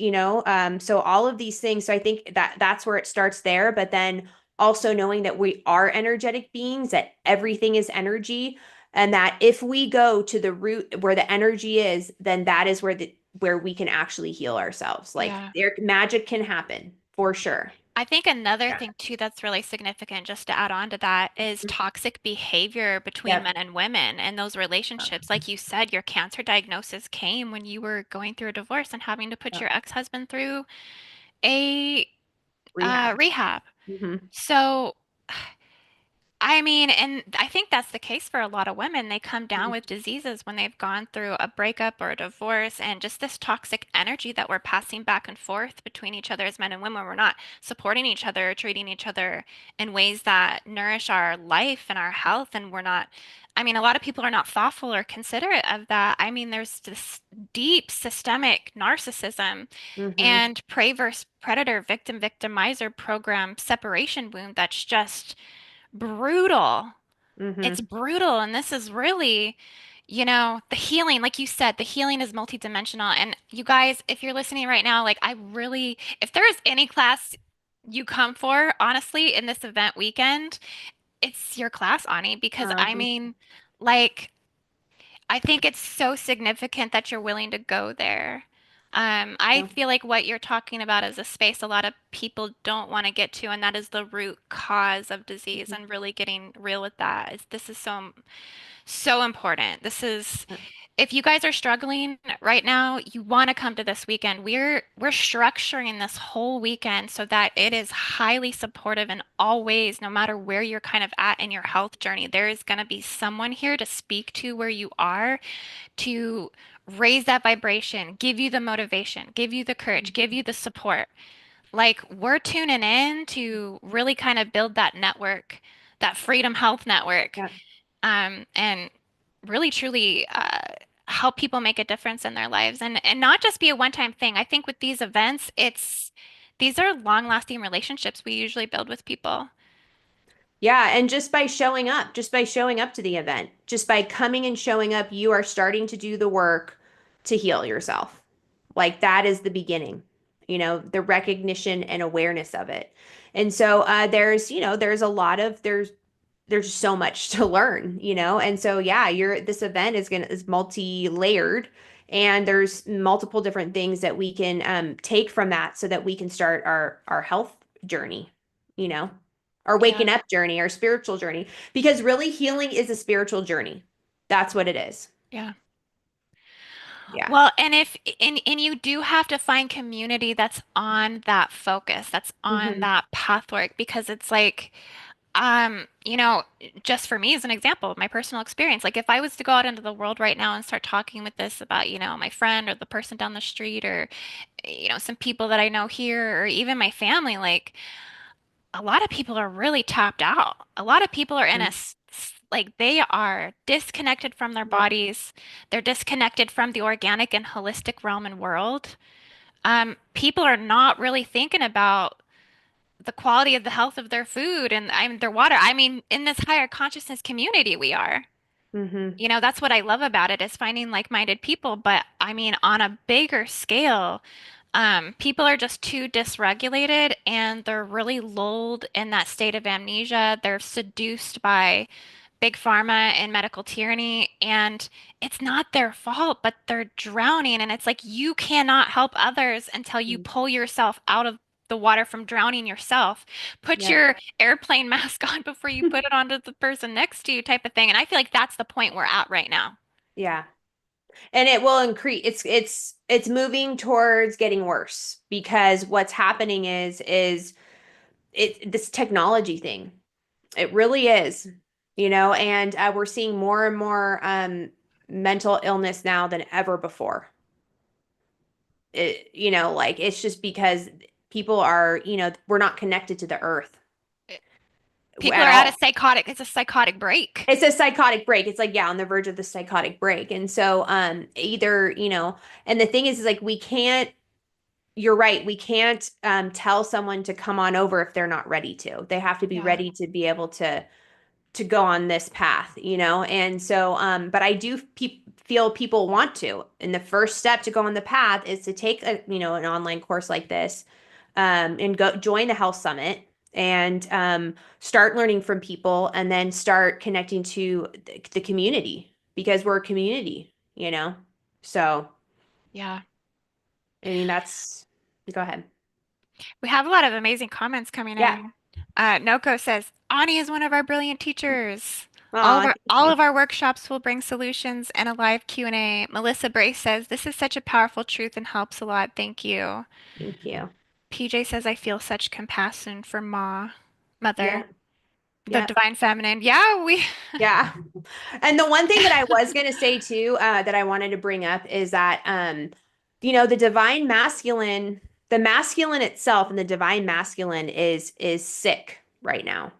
so all of these things, so I think that that's where it starts there, but then also knowing that we are energetic beings, that everything is energy, and that if we go to the root where the energy is, then that is where we can actually heal ourselves. Like Yeah. there magic can happen for sure. I think another Yeah. thing too that's really significant, just to add on to that, is toxic behavior between Yep. men and women and those relationships. Like you said, your cancer diagnosis came when you were going through a divorce and having to put Yep. your ex-husband through a Rehab. rehab. Hmm. So I mean, and I think that's the case for a lot of women. They come down with diseases when they've gone through a breakup or a divorce, and just this toxic energy that we're passing back and forth between each other as men and women. We're not supporting each other, treating each other in ways that nourish our life and our health, and we're not. I mean, a lot of people are not thoughtful or considerate of that. I mean, there's this deep systemic narcissism Hmm. and prey versus predator, victim victimizer program separation wound that's just brutal. It's Hmm. brutal. And this is really, the healing, like you said, the healing is multidimensional. And you guys, if you're listening right now, like I really, if there is any class you come for, honestly, in this event weekend, it's your class, Ani, because I Thank mean, like, I think it's so significant that you're willing to go there. I you. feel like what you're talking about is a space a lot of people don't want to get to, and that is the root cause of disease, and really getting real with that is this is so important. This is if you guys are struggling right now, you want to come to this weekend. We're structuring this whole weekend so that it is highly supportive in all ways, no matter where you're kind of at in your health journey. There is going to be someone here to speak to where you are, to raise that vibration, give you the motivation, give you the courage, give you the support. Like we're tuning in to really kind of build that network, that Freedom Health Network, Yeah. and really truly help people make a difference in their lives and not just be a one-time thing. I think with these events, these are long-lasting relationships we usually build with people. Yeah, and just by showing up to the event, just by coming and showing up, you are starting to do the work to heal yourself. Like that is the beginning, the recognition and awareness of it. And so there's a lot of there's so much to learn, And so yeah, this event is multi-layered and there's multiple different things that we can take from that so that we can start our health journey, you know, our Yeah. waking up journey, our spiritual journey, because really healing is a spiritual journey. That's what it is. Yeah. Yeah. Well, and if and you do have to find community that's on that focus, that's on Hmm. that pathwork because it's like you know, just for me as an example of my personal experience, like if I was to go out into the world right now and start talking with this about, my friend or the person down the street or, some people that I know here or even my family, like a lot of people are really tapped out. A lot of people are in like they are disconnected from their Yep. bodies. They're disconnected from the organic and holistic realm and world. People are not really thinking about the quality of the health of their food and their water. I mean, in this higher consciousness community we are. Hmm. That's what I love about it is finding like-minded people. But I mean, on a bigger scale, people are just too dysregulated and they're really lulled in that state of amnesia. They're seduced by big pharma and medical tyranny, and it's not their fault, but they're drowning. And it's like you cannot help others until you pull yourself out of the water from drowning yourself. Put Yep. your airplane mask on before you put it onto the person next to you, type of thing. And I feel like that's the point we're at right now. Yeah. And it will increase. It's moving towards getting worse because what's happening is this technology thing. It really is, and we're seeing more and more mental illness now than ever before. Like it's just because people are, we're not connected to the earth People at are at a all. psychotic, it's a psychotic break. It's a psychotic break. It's like, yeah, on the verge of the psychotic break. And so, either, and the thing is like, you're right. We can't tell someone to come on over if they're not ready to. They have to be Yeah. ready to be able to go on this path, you know? And so, but I do feel people want to. And the first step to go on the path is to take a, you know, an online course like this, and go join the Health Summit and start learning from people and then start connecting to the community because we're a community, you know? So, Yeah. I mean, go ahead. We have a lot of amazing comments coming Yeah. in. Noko says, Ani is one of our brilliant teachers. All of Aw, our thank all you. of our workshops will bring solutions and a live Q&A. Melissa Brace says, this is such a powerful truth and helps a lot. Thank you. Thank you. PJ says, I feel such compassion for mother, Yeah. the Yeah. divine feminine. Yeah, we Yeah. And the one thing that I was going to say too, that I wanted to bring up is that, you know, the divine masculine, the masculine itself and the divine masculine is sick right now.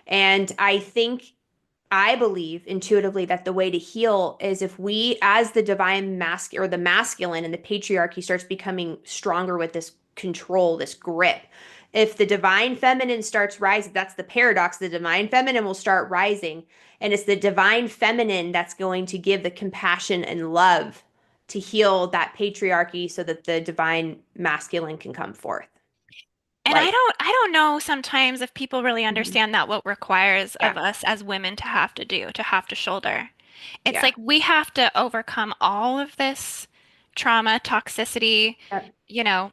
And I believe intuitively that the way to heal is if we, as the divine or the masculine and the patriarchy starts becoming stronger with this control, this grip. If the divine feminine starts rising, that's the paradox. The divine feminine will start rising, and it's the divine feminine that's going to give the compassion and love to heal that patriarchy so that the divine masculine can come forth. and Like, I don't know sometimes if people really mhm. understand that what requires of Yeah, us as women to have to do, to have to shoulder. It's yeah, like we have to overcome all of this trauma, toxicity, yep, you know,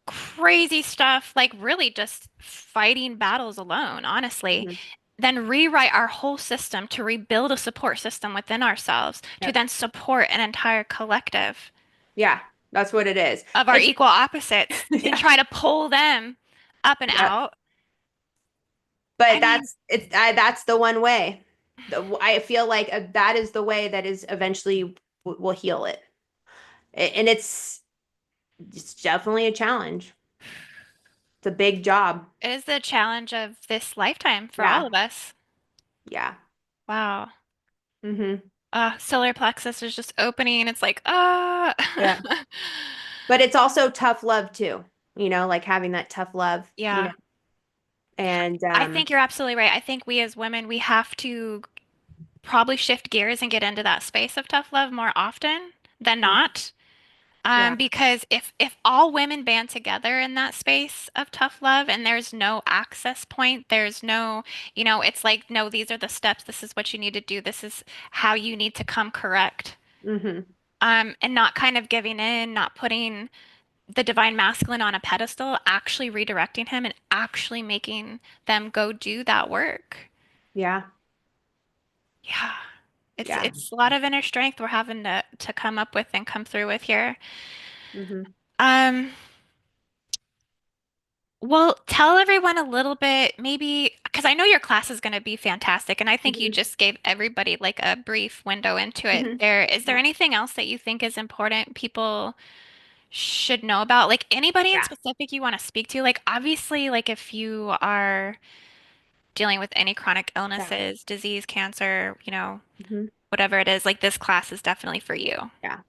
crazy stuff, like really just fighting battles alone, honestly. mhm, Then rewrite our whole system to rebuild a support system within ourselves to yep, then support an entire collective yeah. That's what it is. of our It's equal opposites and yeah, try to pull them up and yeah. out. But I mean, that's the one way. I feel like that is the way that is eventually will heal it. And it's definitely a challenge. It's a big job. it is the challenge of this lifetime for all Yeah, of us. yeah. Wow. Hmm. Solar plexus is just opening. It's like, ah. Yeah. But it's also tough love too. You know, like having that tough love, you know. Yeah. And I think you're absolutely right. I think we as women, we have to probably shift gears and get into that space of tough love more often than not. yeah. Because if all women band together in that space of tough love and there's no access point, there's no, it's like, no, these are the steps. This is what you need to do. This is how you need to come correct. Hmm. And not kind of giving in, not putting the divine masculine on a pedestal, actually redirecting him and actually making them go do that work. Yeah. Yeah. It's Yeah. it's a lot of inner strength we're having to come up with and come through with here. Hmm. Um, well, tell everyone a little bit, maybe, because I know your class is going to be fantastic, and I think you Hmm. just gave everybody like a brief window into it. Hmm. Is there Yeah. anything else that you think is important people should know about? Like anybody in Yeah. specific you want to speak to? Like obviously, like if you are dealing with any chronic Yeah. illnesses, disease, cancer, Hmm. whatever it is, like this class is definitely for you. Yeah.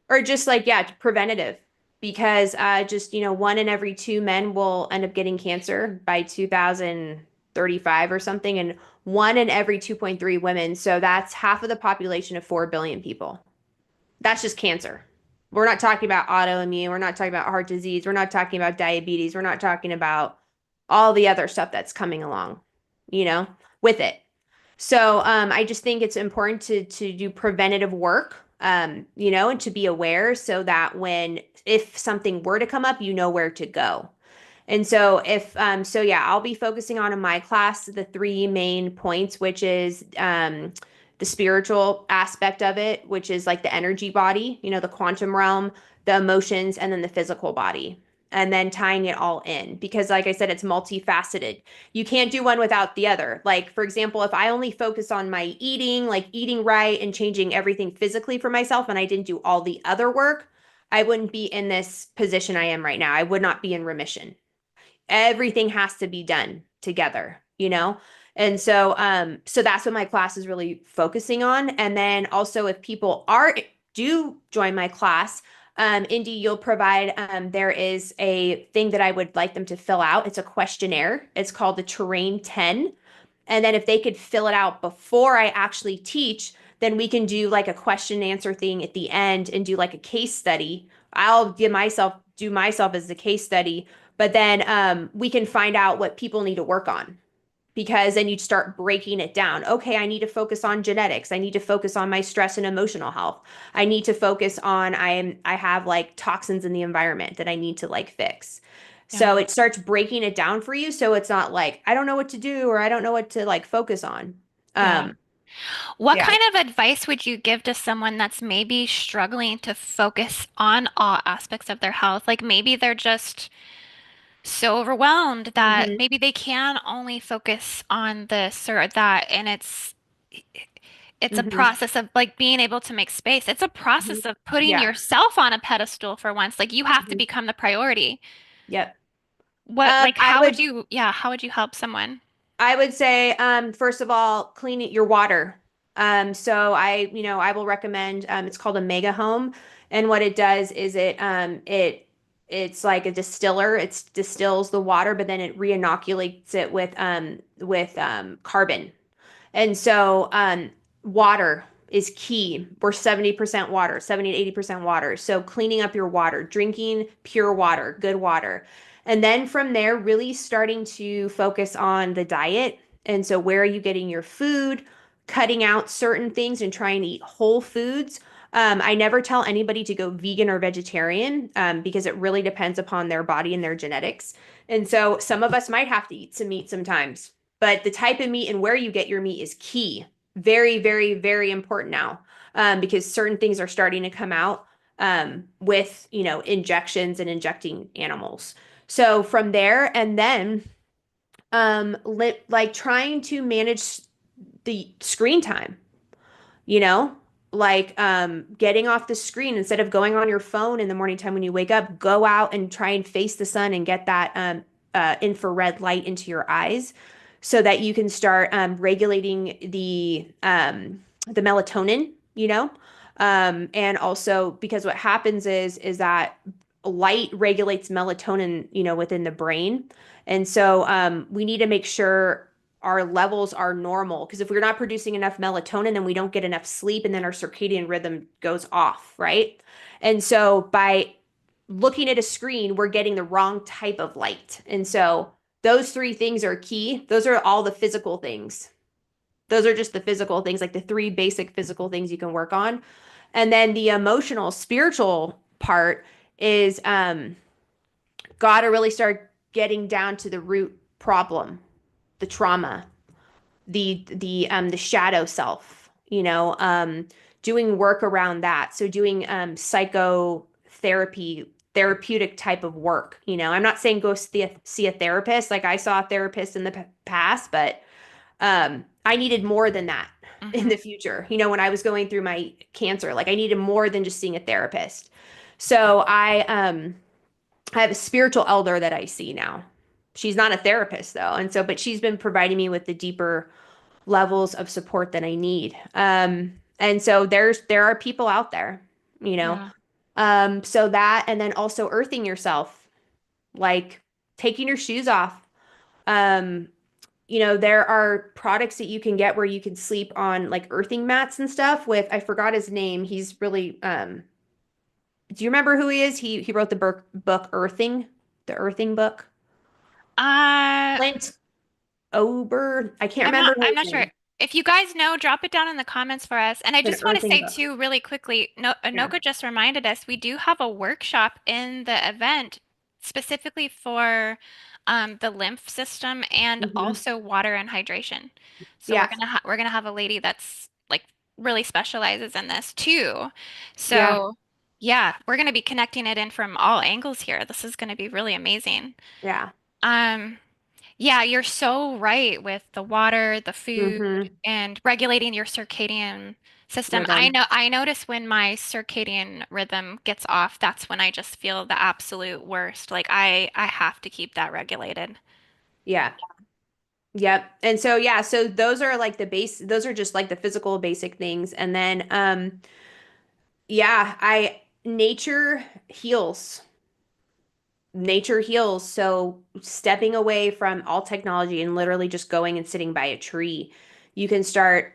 Or just like, yeah, preventative. Because just, you know, one in every two men will end up getting cancer by 2035 or something, and one in every 2.3 women. So that's half of the population of 4 billion people. That's just cancer. We're not talking about autoimmune. We're not talking about heart disease. We're not talking about diabetes. We're not talking about all the other stuff that's coming along, you know, with it. So I just think it's important to do preventative work, you know, and to be aware so that when if something were to come up, you know where to go. And so so yeah, I'll be focusing on in my class the three main points, which is the spiritual aspect of it, which is like the energy body, you know, the quantum realm, the emotions, and then the physical body. And then tying it all in because, like I said, it's multifaceted. You can't do one without the other. Like, for example, if I only focus on my eating, like eating right and changing everything physically for myself, and I didn't do all the other work, I wouldn't be in this position I am right now. I would not be in remission. Everything has to be done together, you know? And so so that's what my class is really focusing on. And then also if people are do join my class, Indy, you'll provide there is a thing that I would like them to fill out. It's a questionnaire. It's called the Terrain 10. And then if they could fill it out before I actually teach, then we can do like a question and answer thing at the end and do like a case study. I'll give myself do myself as the case study, but then we can find out what people need to work on because then you start breaking it down. Okay, I need to focus on genetics. I need to focus on my stress and emotional health. I need to focus on I have like toxins in the environment that I need to like fix. So Yeah. it starts breaking it down for you so it's not like I don't know what to do or I don't know what to like focus on. Yeah. Um What yeah. kind of advice would you give to someone that's maybe struggling to focus on all aspects of their health? Like maybe they're just so overwhelmed that Mhm. maybe they can only focus on this or that, and it's a Mhm. process of like being able to make space. It's a Mhm. process of putting Yeah. yourself on a pedestal for once. Like you have to Mhm. become the priority. Yep. What, like, I how would would you, yeah, how would you help someone? I would say, first of all, clean your water. So I will recommend, it's called a mega home. And what it does is it's like a distiller. It distills the water, but then it re-inoculates it with carbon. And so, water is key. We're 70% water, 70 to 80% water. So cleaning up your water, drinking pure water, good water. And then from there, really starting to focus on the diet. And so where are you getting your food? Cutting out certain things and trying to eat whole foods. I never tell anybody to go vegan or vegetarian because it really depends upon their body and their genetics. And so some of us might have to eat some meat sometimes, but the type of meat and where you get your meat is key. Very, very, very important now because certain things are starting to come out with, injections and injecting animals. So from there, and then like trying to manage the screen time, you know, like getting off the screen instead of going on your phone in the morning time when you wake up, go out and try and face the sun and get that infrared light into your eyes so that you can start regulating the melatonin, and also because what happens is that light regulates melatonin, within the brain. And so we need to make sure our levels are normal because if we're not producing enough melatonin, then we don't get enough sleep and then our circadian rhythm goes off, right? And so by looking at a screen, we're getting the wrong type of light. And so those three things are key. Those are all the physical things. Those are just the physical things, like the three basic physical things you can work on. And then the emotional, spiritual part is got to really start getting down to the root problem, the trauma, the shadow self, doing work around that. So doing psychotherapy, therapeutic type of work. I'm not saying go see a therapist. Like I saw a therapist in the past, but I needed more than that in Hmm. the future. When I was going through my cancer, like I needed more than just seeing a therapist. So I have a spiritual elder that I see now. She's not a therapist though, and so but she's been providing me with the deeper levels of support that I need. And so there are people out there, you know. Yeah. So that and then also earthing yourself, like taking your shoes off. Um, there are products that you can get where you can sleep on like earthing mats and stuff with I forgot his name. He's really do you remember who he is? He wrote the book Earthing, the Earthing book. Uh, Clint Ober. I can't remember I'm his not sure. name. If you guys know, drop it down in the comments for us. And I An just want to Earthing say book. too, really quickly, no, Yeah. Anoka just reminded us we do have a workshop in the event specifically for the lymph system and Hmm. also water and hydration. So Yeah. we're gonna have a lady that's like really specializes in this too. Yeah. So yeah, we're gonna be connecting it in from all angles here. This is gonna be really amazing. Yeah. Um, yeah, you're so right with the water, the food, Hmm. and regulating your circadian system. Rhythm. I notice when my circadian rhythm gets off, that's when I just feel the absolute worst. Like I have to keep that regulated. Yeah. Yep. And so yeah, so those are like those are just like the physical basic things. And then yeah, I nature heals. nature heals. So stepping away from all technology and literally just going and sitting by a tree, you can start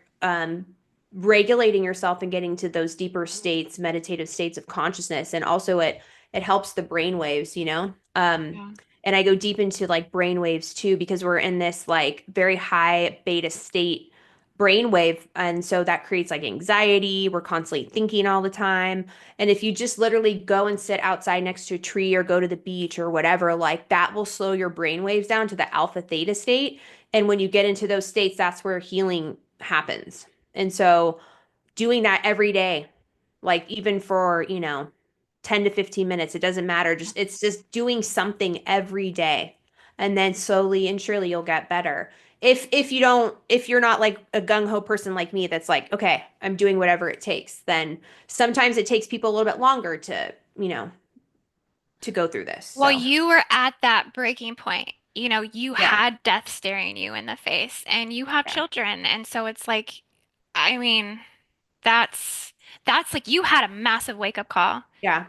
regulating yourself and getting to those deeper states, meditative states of consciousness. And also it helps the brain waves, you know? Yeah. And I go deep into like brain waves too, because we're in this like very high beta state brainwave. And so that creates like anxiety. We're constantly thinking all the time. And if you just literally go and sit outside next to a tree or go to the beach or whatever, like that will slow your brain waves down to the alpha theta state. And when you get into those states, that's where healing happens. And so doing that every day, like even for, 10 to 15 minutes, it doesn't matter. Just it's just doing something every day. And then slowly and surely you'll get better. If you're not like a gung-ho person like me that's like, okay, I'm doing whatever it takes, then sometimes it takes people a little bit longer to go through this. Well, So, you were at that breaking point. You yeah. had death staring you in the face and you have Yeah. children. And so it's like, I mean, that's that's like you had a massive wake up call. Yeah.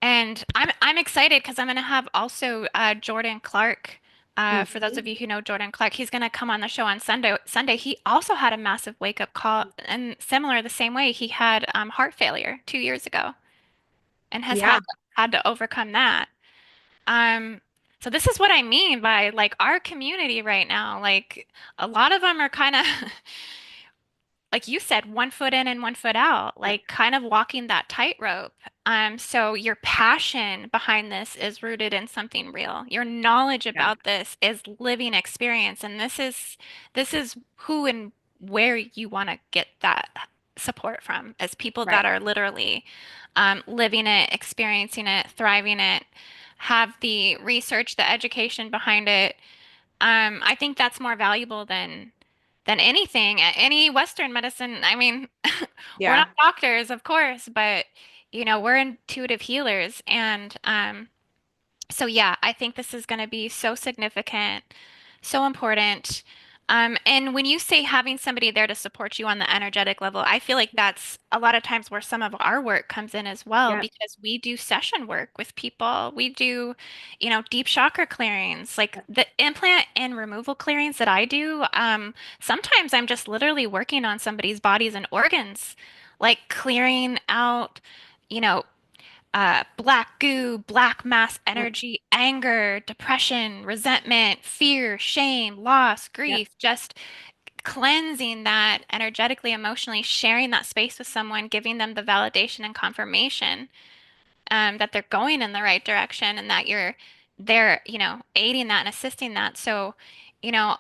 And I'm excited because I'm gonna have also Jordan Clark. For those of Mhm. you who know Jordan Clark, he's gonna come on the show on Sunday. Sunday, he also had a massive wake up call, and similar the same way he had heart failure 2 years ago, and has Yeah. had to overcome that. Um, so this is what I mean by like our community right now. Like a lot of them are kind of like you said, 1 foot in and 1 foot out, Yeah. like kind of walking that tightrope. So your passion behind this is rooted in something real. Your knowledge Yeah. about this is living experience, and this is who and where you want to get that support from, as people that Right. are literally living it, experiencing it, thriving it, have the research, the education behind it. I think that's more valuable than anything. Any Western medicine, I mean, we're not Yeah. doctors, of course, but we're intuitive healers. And so yeah, I think this is going to be so significant, so important. And when you say having somebody there to support you on the energetic level, I feel like that's a lot of times where some of our work comes in as well, Yeah. because we do session work with people. We do, deep chakra clearings, like the implant and removal clearings that I do. Sometimes I'm just literally working on somebody's bodies and organs, like clearing out, you know, black goo, black mass Yep. energy, anger, depression, resentment, fear, shame, loss, Yep. grief, just cleansing that energetically, emotionally, sharing that space with someone, giving them the validation and confirmation that they're going in the right direction and that you're there, aiding that and assisting that. So,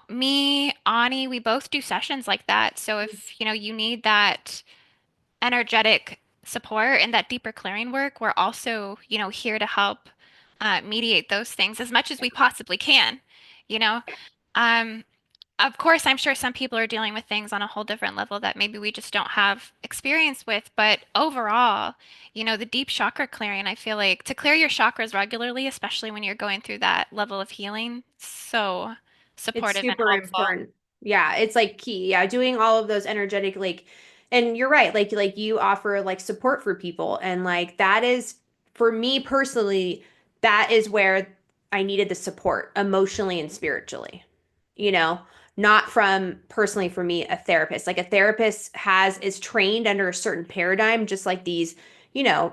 me, Ani, we both do sessions like that. So if, you need that energetic support and that deeper clearing work, we're also, here to help mediate those things as much as we possibly can, you know. Um, of course, I'm sure some people are dealing with things on a whole different level that maybe we just don't have experience with, but overall, the deep chakra clearing, I feel like to clear your chakras regularly, especially when you're going through that level of healing, so It's supportive and super helpful. important. Yeah, it's like key. Yeah, doing all of those energetic like and you're right, like you offer like support for people and like that is for me personally, that is where I needed the support emotionally and spiritually. You know, not from personally for me a therapist. Like a therapist is trained under a certain paradigm just like these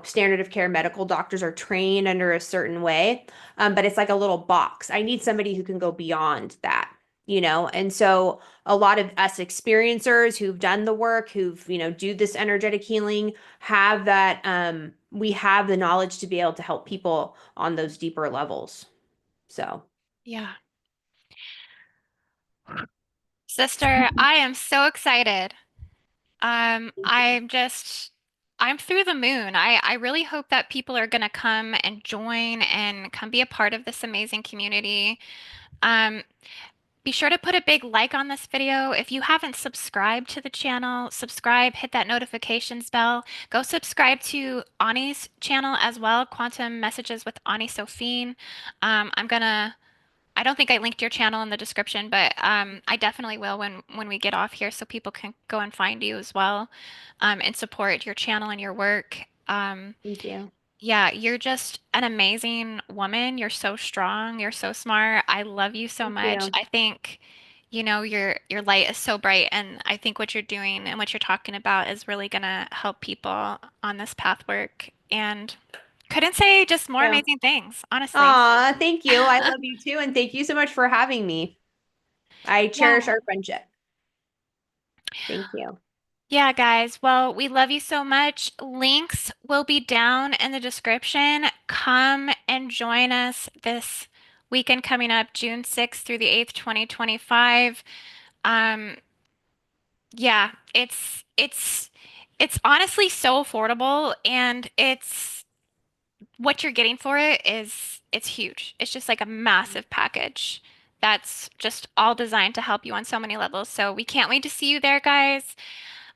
standard of care medical doctors are trained under a certain way. But it's like a little box. I need somebody who can go beyond that, And so a lot of us experiencers who've done the work, who've, do this energetic healing, have that, we have the knowledge to be able to help people on those deeper levels. So, Yeah. Sister, I am so excited. thank you. I'm through the moon. I really hope that people are going to come and join and come be a part of this amazing community. Um, be sure to put a big like on this video. If you haven't subscribed to the channel, subscribe, hit that notifications bell. Go subscribe to Ani's channel as well, Quantum Messages with Ani Sophene. I don't think I linked your channel in the description, but I definitely will when we get off here, so people can go and find you as well, and support your channel and your work. Thank you. Yeah, you're just an amazing woman. You're so strong. You're so smart. I love you so Thank much. you. I think, your light is so bright, and I think what you're doing and what you're talking about is really gonna help people on this path work. And couldn't say just more Yeah. amazing things, honestly. Aw, thank you. I love you too, and thank you so much for having me. I cherish Yeah. our friendship. Thank you. Yeah, guys. Well, we love you so much. Links will be down in the description. Come and join us this weekend coming up, June 6th through the 8th, 2025. Um, yeah, it's honestly so affordable, and it's what you're getting for it is it's huge. It's just like a massive package that's just all designed to help you on so many levels. So we can't wait to see you there, guys.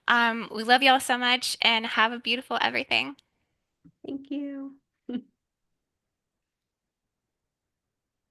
We love y'all so much and have a beautiful everything. Thank you.